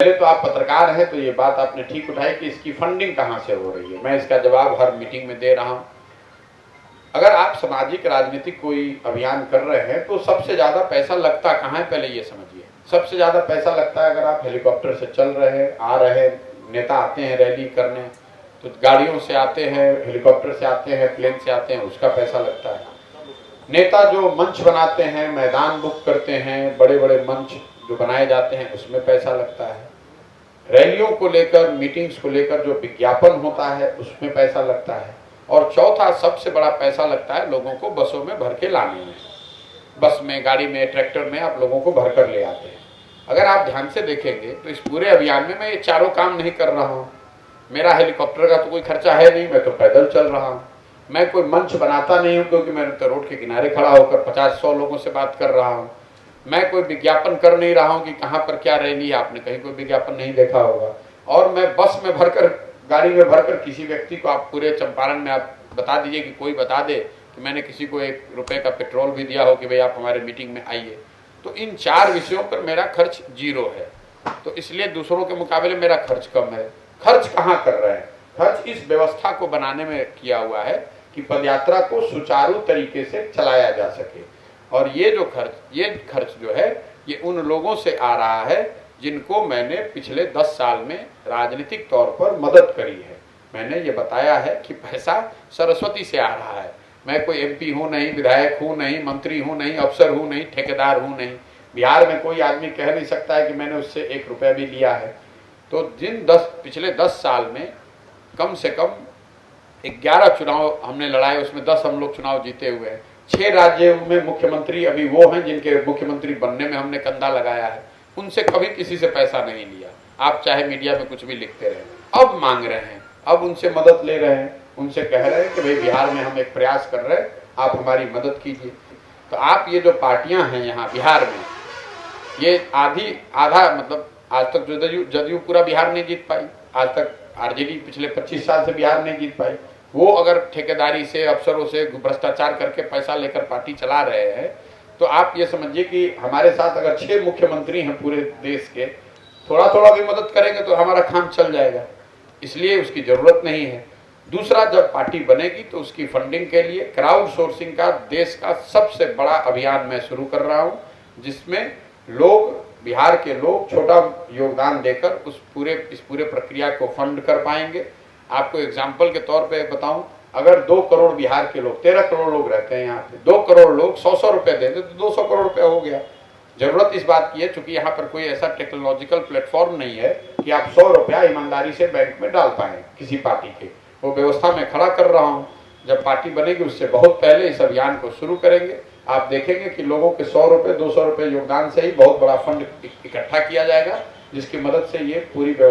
पहले तो आप पत्रकार हैं, तो ये बात आपने ठीक उठाई कि इसकी फंडिंग कहाँ से हो रही है। मैं इसका जवाब हर मीटिंग में दे रहा हूँ। अगर आप सामाजिक राजनीतिक कोई अभियान कर रहे हैं तो सबसे ज़्यादा पैसा लगता कहाँ है, पहले ये समझिए। सबसे ज़्यादा पैसा लगता है अगर आप हेलीकॉप्टर से चल रहे हैं, आ रहे हैं, नेता आते हैं रैली करने, तो गाड़ियों से आते हैं, हेलीकॉप्टर से आते हैं, प्लेन से आते हैं, उसका पैसा लगता है। नेता जो मंच बनाते हैं, मैदान बुक करते हैं, बड़े बड़े मंच जो बनाए जाते हैं, उसमें पैसा लगता है। रैलियों को लेकर, मीटिंग्स को लेकर जो विज्ञापन होता है, उसमें पैसा लगता है। और चौथा सबसे बड़ा पैसा लगता है लोगों को बसों में भर के लाने में। बस में, गाड़ी में, ट्रैक्टर में आप लोगों को भर कर ले आते हैं। अगर आप ध्यान से देखेंगे तो इस पूरे अभियान में मैं ये चारों काम नहीं कर रहा हूँ। मेरा हेलीकॉप्टर का तो कोई खर्चा है नहीं, मैं तो पैदल चल रहा हूँ। मैं कोई मंच बनाता नहीं हूँ, क्योंकि मैं तो रोड के किनारे खड़ा होकर 50-100 लोगों से बात कर रहा हूँ। मैं कोई विज्ञापन कर नहीं रहा हूँ कि कहाँ पर क्या रैली है, आपने कहीं कोई विज्ञापन नहीं देखा होगा। और मैं बस में भरकर, गाड़ी में भरकर, किसी व्यक्ति को आप पूरे चंपारण में आप बता दीजिए कि कोई बता दे कि मैंने किसी को 1 रुपये का पेट्रोल भी दिया हो कि भाई आप हमारे मीटिंग में आइए। तो इन 4 विषयों पर मेरा खर्च 0 है। तो इसलिए दूसरों के मुकाबले मेरा खर्च कम है। खर्च कहाँ कर रहे हैं? खर्च इस व्यवस्था को बनाने में किया हुआ है कि पदयात्रा को सुचारू तरीके से चलाया जा सके। और ये खर्च जो है, ये उन लोगों से आ रहा है जिनको मैंने पिछले 10 साल में राजनीतिक तौर पर मदद करी है। मैंने ये बताया है कि पैसा सरस्वती से आ रहा है। मैं कोई MP हूँ नहीं, विधायक हूँ नहीं, मंत्री हूँ नहीं, अफसर हूँ नहीं, ठेकेदार हूँ नहीं। बिहार में कोई आदमी कह नहीं सकता है कि मैंने उससे 1 रुपया भी लिया है। तो पिछले 10 साल में कम से कम 11 चुनाव हमने लड़ाए, उसमें 10 हम लोग चुनाव जीते हुए हैं। 6 राज्यों में मुख्यमंत्री अभी वो हैं जिनके मुख्यमंत्री बनने में हमने कंधा लगाया है। उनसे कभी किसी से पैसा नहीं लिया। आप चाहे मीडिया में कुछ भी लिखते रहे। अब मांग रहे हैं, अब उनसे मदद ले रहे हैं, उनसे कह रहे हैं कि भाई बिहार में हम एक प्रयास कर रहे हैं, आप हमारी मदद कीजिए। तो आप ये जो पार्टियां हैं यहाँ बिहार में, ये आधा मतलब आज तक जदयू पूरा बिहार नहीं जीत पाई। आज तक RJD पिछले 25 साल से बिहार नहीं जीत पाई। वो अगर ठेकेदारी से, अफसरों से भ्रष्टाचार करके पैसा लेकर पार्टी चला रहे हैं, तो आप ये समझिए कि हमारे साथ अगर 6 मुख्यमंत्री हैं पूरे देश के, थोड़ा थोड़ा भी मदद करेंगे तो हमारा काम चल जाएगा। इसलिए उसकी ज़रूरत नहीं है। दूसरा, जब पार्टी बनेगी तो उसकी फंडिंग के लिए क्राउड सोर्सिंग का देश का सबसे बड़ा अभियान मैं शुरू कर रहा हूँ, जिसमें बिहार के लोग छोटा योगदान देकर इस पूरे प्रक्रिया को फंड कर पाएंगे। आपको एग्जाम्पल के तौर पे बताऊं, अगर 2 करोड़ बिहार के लोग, 13 करोड़ लोग रहते हैं यहाँ पे, 2 करोड़ लोग 100-100 रुपये देते तो 200 करोड़ रुपया हो गया। जरूरत इस बात की है, चूंकि यहाँ पर कोई ऐसा टेक्नोलॉजिकल प्लेटफॉर्म नहीं है कि आप 100 रुपया ईमानदारी से बैंक में डाल पाएँ किसी पार्टी के। वो व्यवस्था मैं खड़ा कर रहा हूँ। जब पार्टी बनेगी उससे बहुत पहले इस अभियान को शुरू करेंगे। आप देखेंगे कि लोगों के 100 रुपये, 200 रुपये योगदान से ही बहुत बड़ा फंड इकट्ठा किया जाएगा, जिसकी मदद से ये पूरी